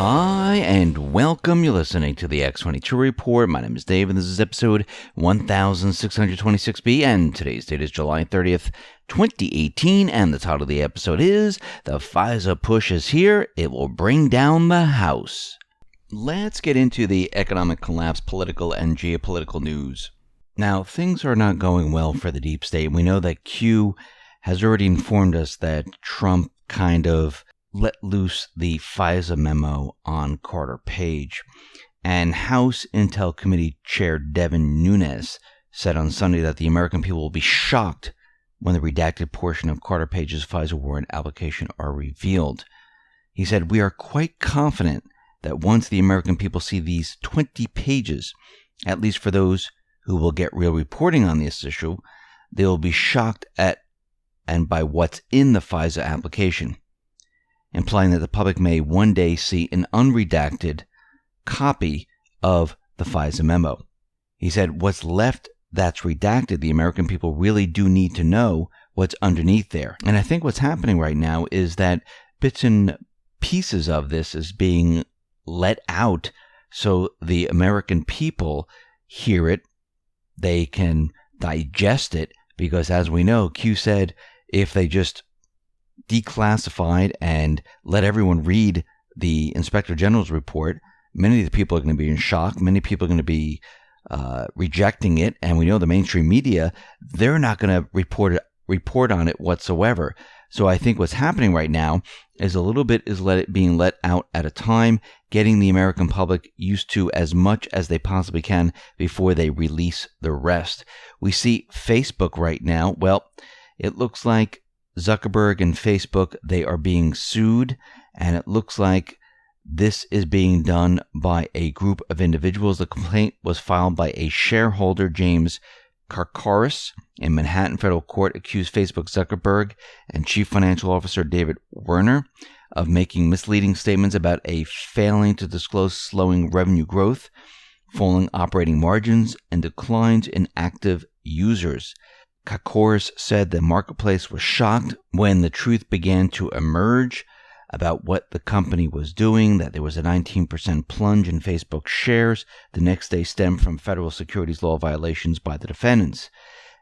Hi, and welcome. You're listening to the X22 Report. My name is Dave, and this is episode 1626B, and today's date is July 30th, 2018, and the title of the episode is The FISA Push is Here. It will bring down the House. Let's get into the economic collapse, political, and geopolitical news. Now, things are not going well for the deep state. We know that Q has already informed us that Trump kind of let loose the FISA memo on Carter Page. And House Intel Committee Chair Devin Nunes said on Sunday that the American people will be shocked when the redacted portion of Carter Page's FISA warrant application are revealed. He said, "We are quite confident that once the American people see these 20 pages, at least for those who will get real reporting on this issue, they will be shocked at and by what's in the FISA application," implying that the public may one day see an unredacted copy of the FISA memo. He said, "What's left that's redacted, the American people really do need to know what's underneath there." And I think what's happening right now is that bits and pieces of this is being let out so the American people hear it, they can digest it, because as we know, Q said if they just declassified and let everyone read the Inspector General's report, many of the people are going to be in shock. Many people are going to be rejecting it. And we know the mainstream media, they're not going to report on it whatsoever. So I think what's happening right now is a little bit is being let out at a time, getting the American public used to as much as they possibly can before they release the rest. We see Facebook right now. Well, it looks like Zuckerberg and Facebook, they are being sued, and it looks like this is being done by a group of individuals. The complaint was filed by a shareholder, James Karkaris, in Manhattan federal court, accused Facebook Zuckerberg and Chief Financial Officer David Werner of making misleading statements about a failing to disclose slowing revenue growth, falling operating margins, and declines in active users. Karkaris said the marketplace was shocked when the truth began to emerge about what the company was doing, that there was a 19% plunge in Facebook shares. The next day stemmed from federal securities law violations by the defendants.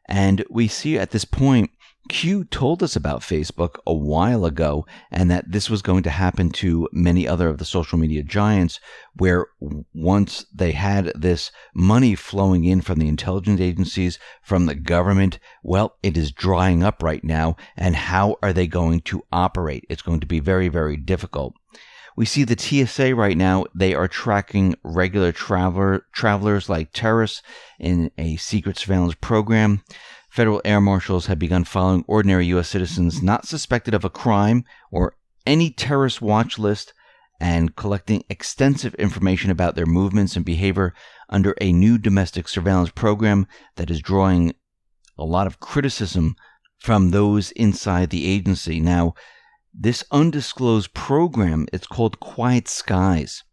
And we see at this point, Q told us about Facebook a while ago, and that this was going to happen to many other of the social media giants, where once they had this money flowing in from the intelligence agencies, from the government, well, it is drying up right now. And how are they going to operate? It's going to be very, very difficult. We see the TSA right now, they are tracking regular travelers like terrorists in a secret surveillance program. Federal air marshals have begun following ordinary U.S. citizens not suspected of a crime or any terrorist watch list and collecting extensive information about their movements and behavior under a new domestic surveillance program that is drawing a lot of criticism from those inside the agency. Now, this undisclosed program, it's called Quiet Skies,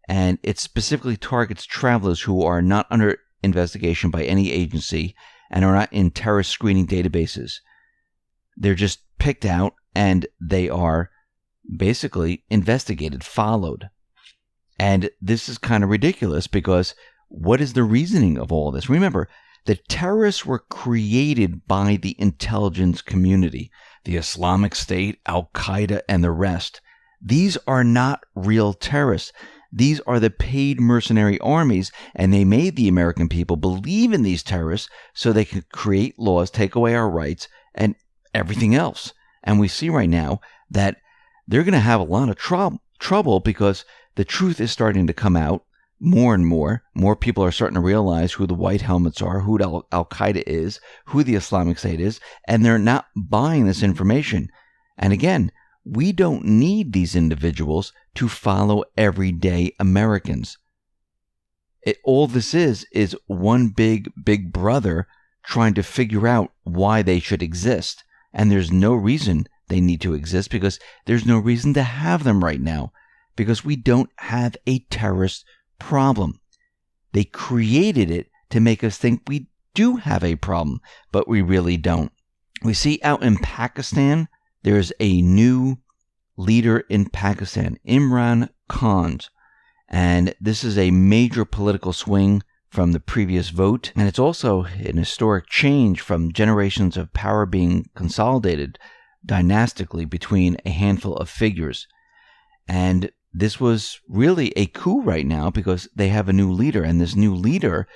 and it specifically targets travelers who are not under investigation by any agency and are not in terrorist screening databases. They're just picked out and they are basically investigated, followed. And this is kind of ridiculous because what is the reasoning of all this? Remember, the terrorists were created by the intelligence community, the Islamic State, Al-Qaeda, and the rest. These are not real terrorists. These are the paid mercenary armies, and they made the American people believe in these terrorists so they could create laws, take away our rights, and everything else. And we see right now that they're going to have a lot of trouble because the truth is starting to come out more and more. More people are starting to realize who the white helmets are, who Al-Qaeda is, who the Islamic State is, and they're not buying this information. And again, we don't need these individuals to follow everyday Americans. All this is one big brother trying to figure out why they should exist. And there's no reason they need to exist because there's no reason to have them right now because we don't have a terrorist problem. They created it to make us think we do have a problem, but we really don't. We see out in Pakistan, there's a new leader in Pakistan, Imran Khan. And this is a major political swing from the previous vote. And it's also an historic change from generations of power being consolidated dynastically between a handful of figures. And this was really a coup right now because they have a new leader. And this new leader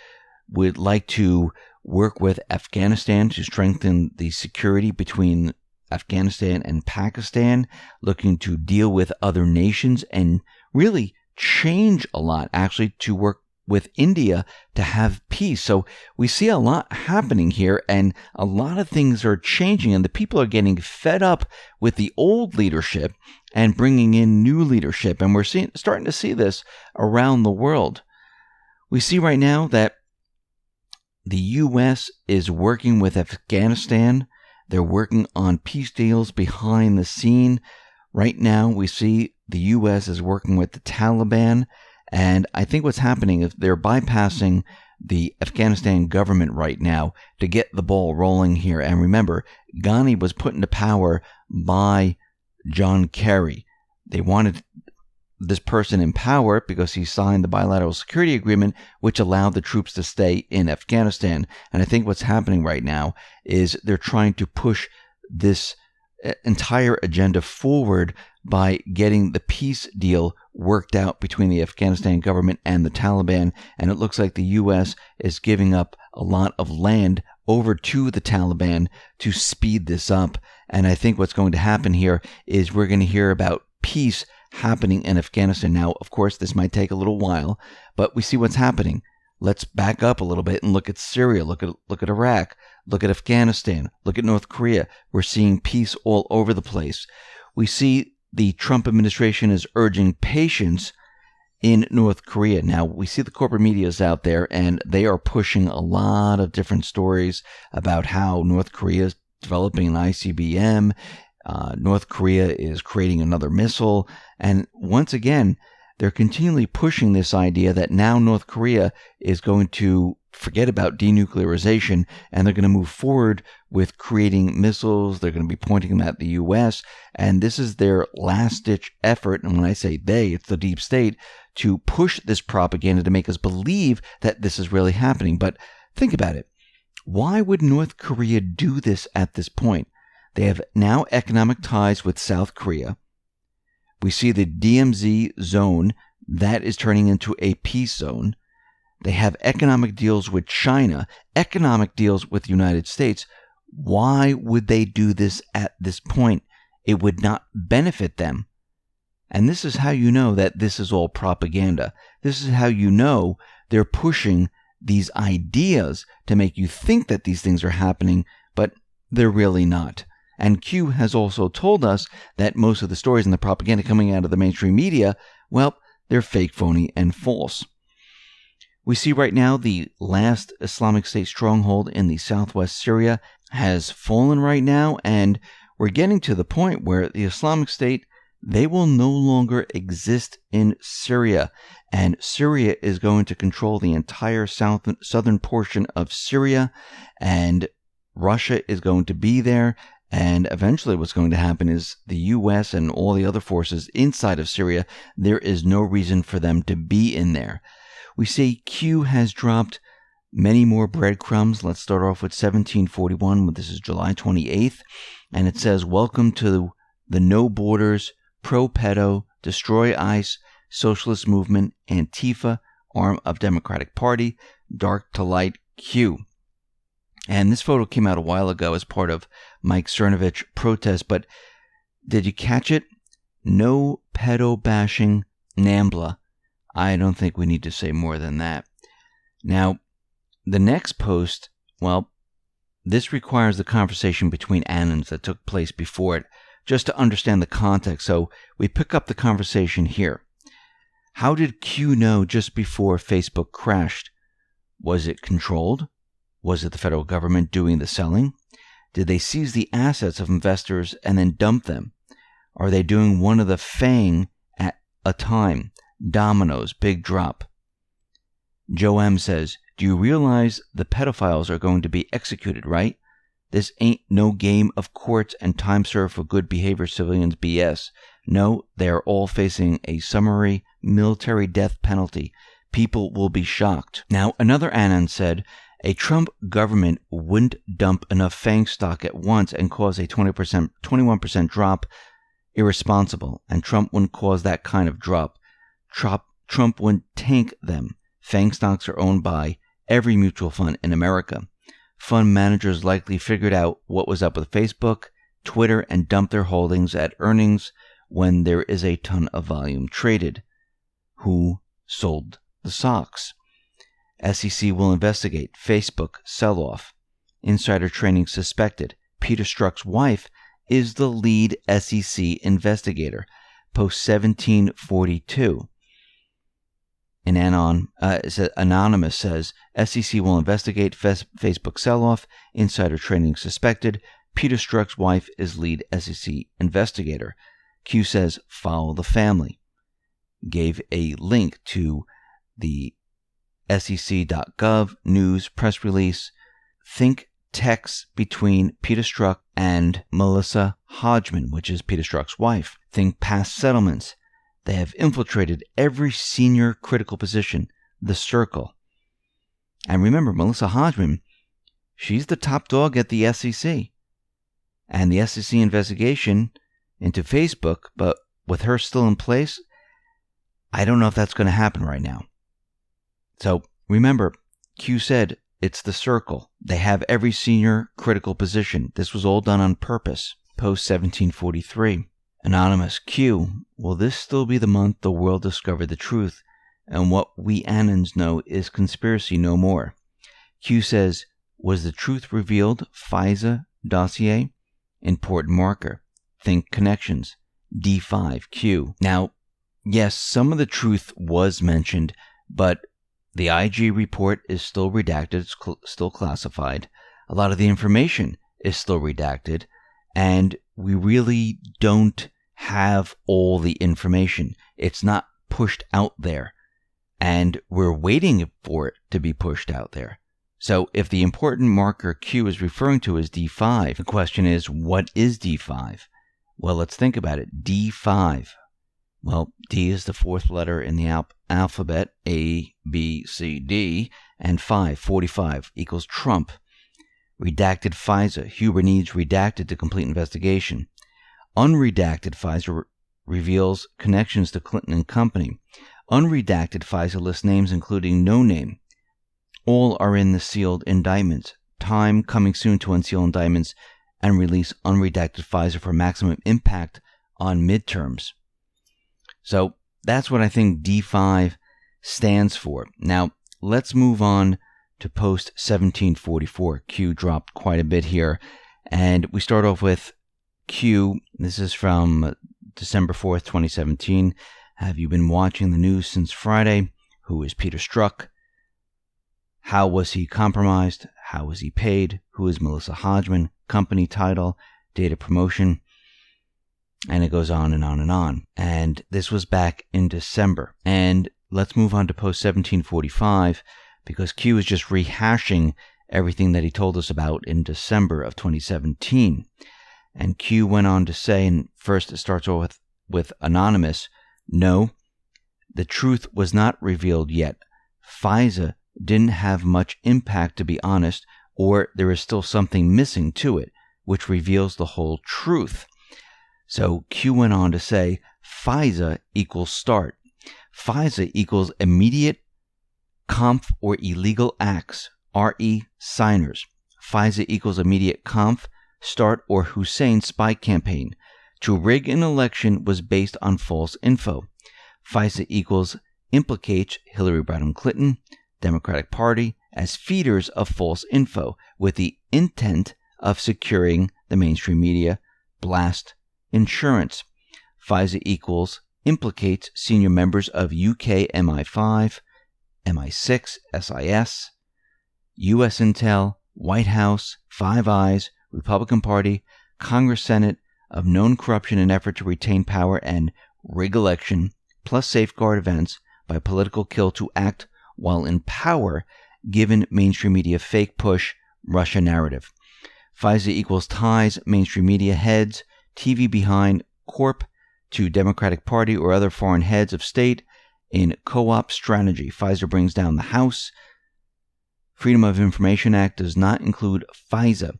would like to work with Afghanistan to strengthen the security between Afghanistan and Pakistan, looking to deal with other nations and really change a lot, actually, to work with India to have peace. So we see a lot happening here, and a lot of things are changing, and the people are getting fed up with the old leadership and bringing in new leadership. And we're starting to see this around the world. We see right now that the U.S. is working with Afghanistan. They're working on peace deals behind the scene. Right now, we see the U.S. is working with the Taliban. And I think what's happening is they're bypassing the Afghanistan government right now to get the ball rolling here. And remember, Ghani was put into power by John Kerry. They wanted this person in power because he signed the bilateral security agreement, which allowed the troops to stay in Afghanistan. And I think what's happening right now is they're trying to push this entire agenda forward by getting the peace deal worked out between the Afghanistan government and the Taliban. And it looks like the U.S. is giving up a lot of land over to the Taliban to speed this up. And I think what's going to happen here is we're going to hear about peace happening in Afghanistan. Now, of course, this might take a little while, but we see what's happening. Let's back up a little bit and look at Syria, look at Iraq, look at Afghanistan, look at North Korea. We're seeing peace all over the place. We see the Trump administration is urging patience in North Korea. Now, we see the corporate media is out there, and they are pushing a lot of different stories about how North Korea is developing an ICBM. North Korea is creating another missile. And once again, they're continually pushing this idea that now North Korea is going to forget about denuclearization and they're going to move forward with creating missiles. They're going to be pointing them at the U.S. And this is their last-ditch effort. And when I say they, it's the deep state, to push this propaganda to make us believe that this is really happening. But think about it. Why would North Korea do this at this point? They have now economic ties with South Korea. We see the DMZ zone that is turning into a peace zone. They have economic deals with China, economic deals with the United States. Why would they do this at this point? It would not benefit them. And this is how you know that this is all propaganda. This is how you know they're pushing these ideas to make you think that these things are happening, but they're really not. And Q has also told us that most of the stories and the propaganda coming out of the mainstream media, well, they're fake, phony, and false. We see right now the last Islamic State stronghold in the southwest Syria has fallen right now, and we're getting to the point where the Islamic State, they will no longer exist in Syria, and Syria is going to control the entire southern portion of Syria, and Russia is going to be there. And eventually what's going to happen is the U.S. and all the other forces inside of Syria, there is no reason for them to be in there. We see Q has dropped many more breadcrumbs. Let's start off with 1741. This is July 28th. And it says, welcome to the No Borders, Pro-Pedo, Destroy ICE, Socialist Movement, Antifa, arm of Democratic Party, Dark to Light Q. And this photo came out a while ago as part of Mike Cernovich protest, but did you catch it? No pedo bashing NAMBLA. I don't think we need to say more than that. Now, the next post, well, this requires the conversation between Anons that took place before it, just to understand the context. So we pick up the conversation here. How did Q know just before Facebook crashed? Was it controlled? Was it the federal government doing the selling? Did they seize the assets of investors and then dump them? Are they doing one of the FANG at a time? Dominoes, big drop. Joe M says, do you realize the pedophiles are going to be executed, right? This ain't no game of courts and time served for good behavior civilians BS. No, they are all facing a summary military death penalty. People will be shocked. Now, another anon said, a Trump government wouldn't dump enough FANG stock at once and cause a 21% drop. Irresponsible. And Trump wouldn't cause that kind of drop. Trump wouldn't tank them. FANG stocks are owned by every mutual fund in America. Fund managers likely figured out what was up with Facebook, Twitter, and dumped their holdings at earnings when there is a ton of volume traded. Who sold the stocks? SEC will investigate Facebook sell-off. Insider trading suspected. Peter Strzok's wife is the lead SEC investigator. Post 1742. Anonymous says, SEC will investigate Facebook sell-off. Insider trading suspected. Peter Strzok's wife is lead SEC investigator. Q says, follow the family. Gave a link to the SEC.gov news press release. Think texts between Peter Strzok and Melissa Hodgman, which is Peter Strzok's wife. Think past settlements. They have infiltrated every senior critical position, the circle. And remember, Melissa Hodgman, she's the top dog at the SEC. And the SEC investigation into Facebook, but with her still in place, I don't know if that's going to happen right now. So remember, Q said it's the circle. They have every senior critical position. This was all done on purpose. Post 1743. Anonymous Q. Will this still be the month the world discovered the truth? And what we Anons know is conspiracy no more. Q says, was the truth revealed? FISA dossier? Important marker. Think connections. D5 Q. Now, yes, some of the truth was mentioned, but the IG report is still redacted. It's still classified. A lot of the information is still redacted, and we really don't have all the information. It's not pushed out there, and we're waiting for it to be pushed out there. So if the important marker Q is referring to as D5, the question is, what is D5? Well, let's think about it. D5. Well, D is the fourth letter in the alphabet, A, B, C, D, and 45 equals Trump. Redacted FISA. Huber needs redacted to complete investigation. Unredacted FISA reveals connections to Clinton and company. Unredacted FISA lists names including no name. All are in the sealed indictments. Time coming soon to unseal indictments and release unredacted FISA for maximum impact on midterms. So that's what I think D5 stands for. Now, let's move on to post 1744. Q dropped quite a bit here. And we start off with Q. This is from December 4th, 2017. Have you been watching the news since Friday? Who is Peter Strzok? How was he compromised? How was he paid? Who is Melissa Hodgman? Company title, data promotion. And it goes on and on and on. And this was back in December. And let's move on to post 1745, because Q is just rehashing everything that he told us about in December of 2017. And Q went on to say, and first it starts off with Anonymous, no, the truth was not revealed yet. FISA didn't have much impact, to be honest, or there is still something missing to it, which reveals the whole truth. So Q went on to say, FISA equals start. FISA equals immediate conf or illegal acts, RE signers. FISA equals immediate conf, start, or Hussein spy campaign. To rig an election was based on false info. FISA equals implicates Hillary Clinton, Democratic Party, as feeders of false info with the intent of securing the mainstream media blast insurance. FISA equals implicates senior members of UK MI5, MI6, SIS, US Intel, White House, Five Eyes, Republican Party, Congress, Senate, of known corruption in effort to retain power and rig election, plus safeguard events by political kill to act while in power, given mainstream media fake push Russia narrative. FISA equals ties mainstream media heads, TV behind Corp to Democratic Party or other foreign heads of state in co-op strategy. FISA brings down the House. Freedom of Information Act does not include FISA.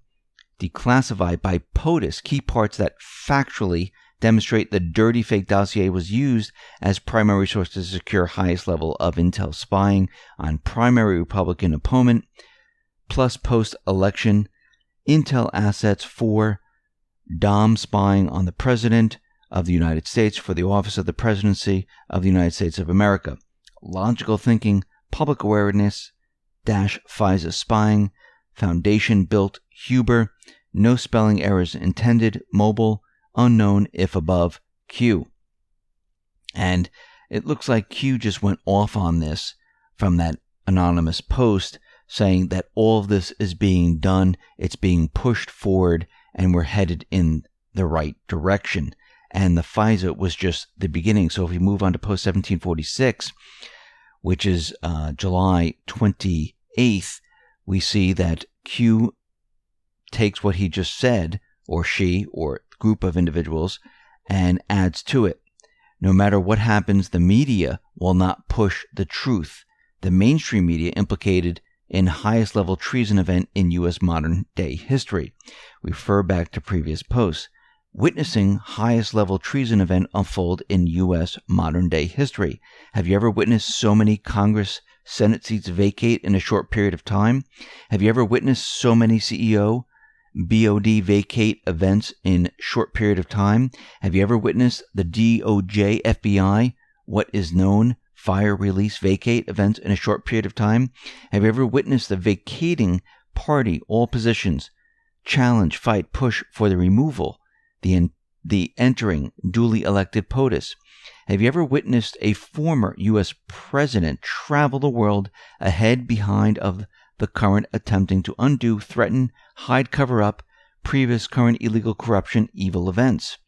Declassified by POTUS key parts that factually demonstrate the dirty fake dossier was used as primary source to secure highest level of intel spying on primary Republican opponent, plus post-election intel assets for DOM spying on the President of the United States for the office of the Presidency of the United States of America. Logical thinking, public awareness, FISA spying, foundation built Huber, no spelling errors intended, mobile, unknown if above, Q. And it looks like Q just went off on this from that anonymous post saying that all of this is being done, it's being pushed forward, and we're headed in the right direction. And the FISA was just the beginning. So if we move on to post 1746, which is July 28th, we see that Q takes what he just said, or she, or group of individuals, and adds to it. No matter what happens, the media will not push the truth. The mainstream media implicated in highest level treason event in U.S. modern day history. Refer back to previous posts. Witnessing highest level treason event unfold in U.S. modern day history. Have you ever witnessed so many Congress, Senate seats vacate in a short period of time? Have you ever witnessed so many CEO, BOD vacate events in short period of time? Have you ever witnessed the DOJ, FBI, what is known, fire release vacate events in a short period of time? Have you ever witnessed the vacating party, all positions, challenge, fight, push for the removal, the entering duly elected POTUS? Have you ever witnessed a former U.S. president travel the world ahead, behind of the current, attempting to undo, threaten, hide, cover up previous, current illegal corruption, evil events?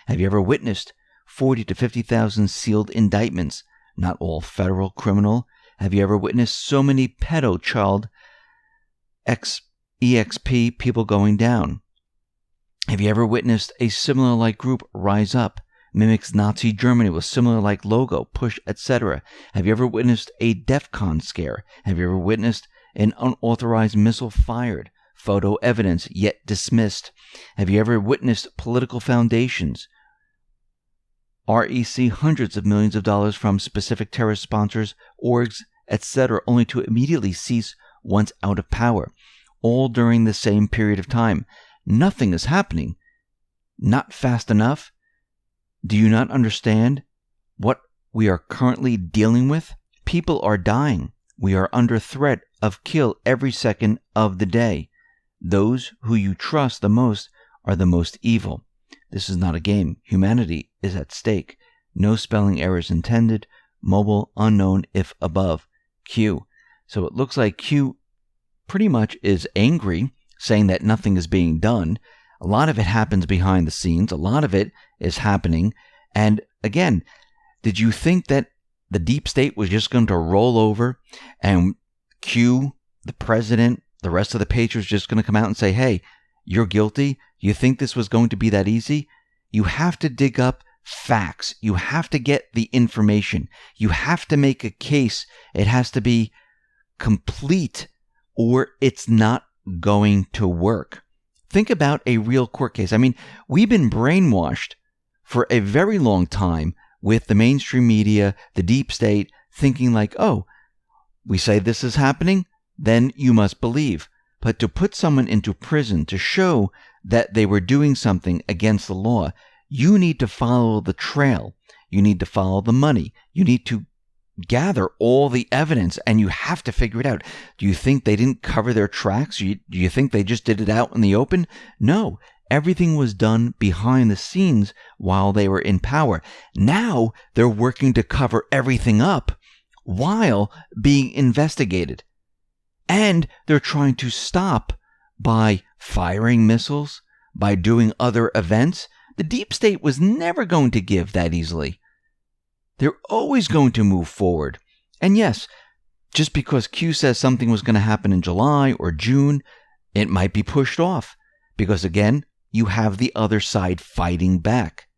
Have you ever witnessed 40 to 50,000 sealed indictments, not all federal criminal? Have you ever witnessed so many pedo child EXP people going down? Have you ever witnessed a similar like group rise up, mimics Nazi Germany with similar like logo, push, etc.? Have you ever witnessed a DEFCON scare? Have you ever witnessed an unauthorized missile fired, photo evidence yet dismissed? Have you ever witnessed political foundations REC hundreds of millions of dollars from specific terrorist sponsors, orgs, etc., only to immediately cease once out of power, all during the same period of time? Nothing is happening. Not fast enough? Do you not understand what we are currently dealing with? People are dying. We are under threat of kill every second of the day. Those who you trust the most are the most evil. This is not a game. Humanity is at stake. No spelling errors intended. Mobile, unknown if above, Q. So it looks like Q pretty much is angry, saying that nothing is being done. A lot of it happens behind the scenes. A lot of it is happening. And again, did you think that the deep state was just going to roll over and Q, the president, the rest of the patriots just going to come out and say, hey, you're guilty? You think this was going to be that easy? You have to dig up facts. You have to get the information. You have to make a case. It has to be complete, or it's not going to work. Think about a real court case. I mean, we've been brainwashed for a very long time with the mainstream media, the deep state, thinking like, oh, we say this is happening, then you must believe. But to put someone into prison to show that they were doing something against the law, you need to follow the trail. You need to follow the money. You need to gather all the evidence, and you have to figure it out. Do you think they didn't cover their tracks? Do you think they just did it out in the open? No. Everything was done behind the scenes while they were in power. Now they're working to cover everything up while being investigated. And they're trying to stop by firing missiles, by doing other events. The deep state was never going to give that easily. They're always going to move forward. And yes, just because Q says something was going to happen in July or June, it might be pushed off. Because again, you have the other side fighting back.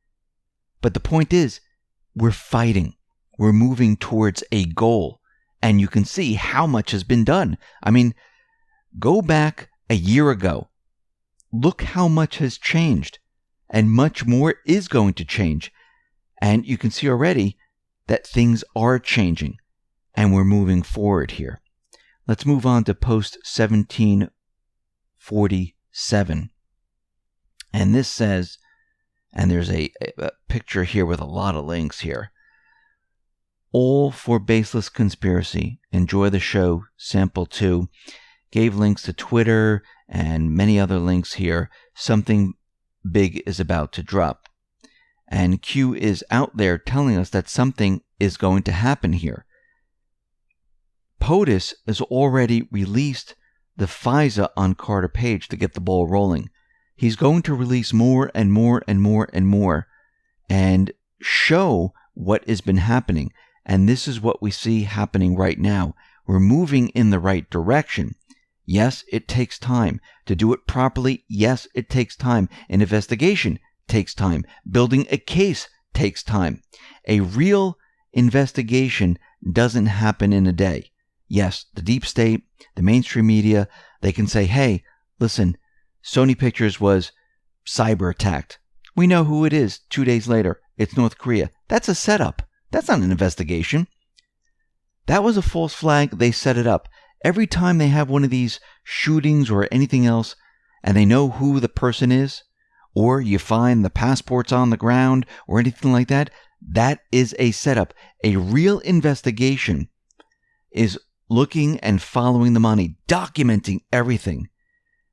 But the point is, we're fighting. We're moving towards a goal. And you can see how much has been done. I mean, go back a year ago. Look how much has changed. And much more is going to change. And you can see already that things are changing. And we're moving forward here. Let's move on to post 1747. And this says, and there's a picture here with a lot of links here. All for baseless conspiracy. Enjoy the show. Sample 2. Gave links to Twitter and many other links here. Something big is about to drop. And Q is out there telling us that something is going to happen here. POTUS has already released the FISA on Carter Page to get the ball rolling. He's going to release more and more and more and more and show what has been happening. And this is what we see happening right now. We're moving in the right direction. Yes, it takes time. To do it properly, yes, it takes time. An investigation takes time. Building a case takes time. A real investigation doesn't happen in a day. Yes, the deep state, the mainstream media, they can say, hey, listen, Sony Pictures was cyber attacked. We know who it is 2 days later. It's North Korea. That's a setup. That's not an investigation. That was a false flag. They set it up. Every time they have one of these shootings or anything else, and they know who the person is, or you find the passports on the ground or anything like that, that is a setup. A real investigation is looking and following the money, documenting everything,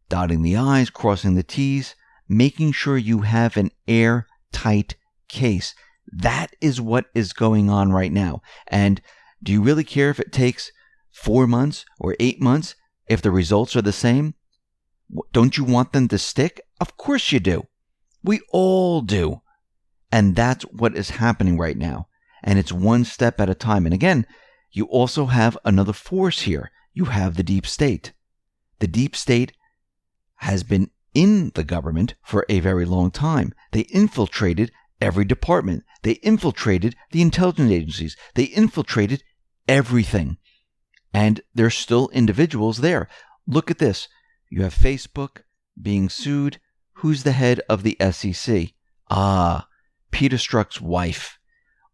dotting the I's, crossing the T's, making sure you have an airtight case. That is what is going on right now. And do you really care if it takes 4 months or 8 months if the results are the same? Don't you want them to stick? Of course you do. We all do. And that's what is happening right now. And it's one step at a time. And again, you also have another force here. You have the deep state. The deep state has been in the government for a very long time. They infiltrated every department. They infiltrated the intelligence agencies. They infiltrated everything. And there's still individuals there. Look at this. You have Facebook being sued. Who's the head of the SEC? Peter Strzok's wife.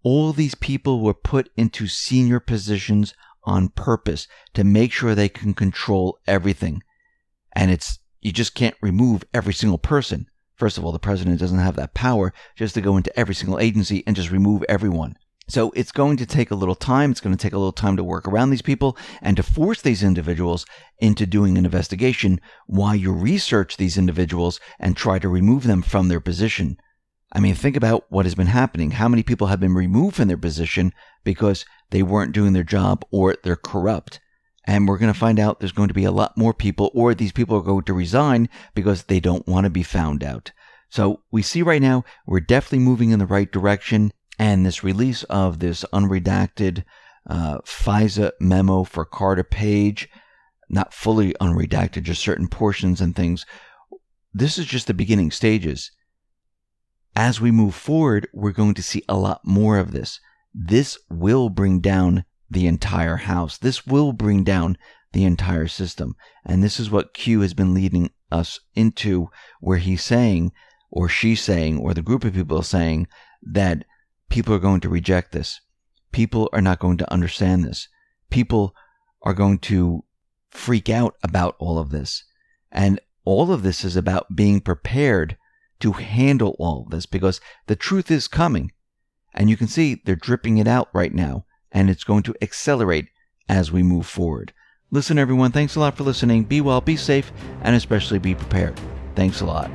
All these people were put into senior positions on purpose to make sure they can control everything. And you just can't remove every single person. First of all, the president doesn't have that power just to go into every single agency and just remove everyone. So it's going to take a little time. It's going to take a little time to work around these people and to force these individuals into doing an investigation while you research these individuals and try to remove them from their position. I mean, think about what has been happening. How many people have been removed from their position because they weren't doing their job or they're corrupt? And we're going to find out there's going to be a lot more people, or these people are going to resign because they don't want to be found out. So we see right now we're definitely moving in the right direction. And this release of this unredacted FISA memo for Carter Page, not fully unredacted, just certain portions and things, this is just the beginning stages. As we move forward, we're going to see a lot more of this. This will bring down the entire house. This will bring down the entire system. And this is what Q has been leading us into, where he's saying, or she's saying, or the group of people are saying that people are going to reject this. People are not going to understand this. People are going to freak out about all of this. And all of this is about being prepared to handle all of this, because the truth is coming. And you can see they're dripping it out right now. And it's going to accelerate as we move forward. Listen, everyone, thanks a lot for listening. Be well, be safe, and especially be prepared. Thanks a lot.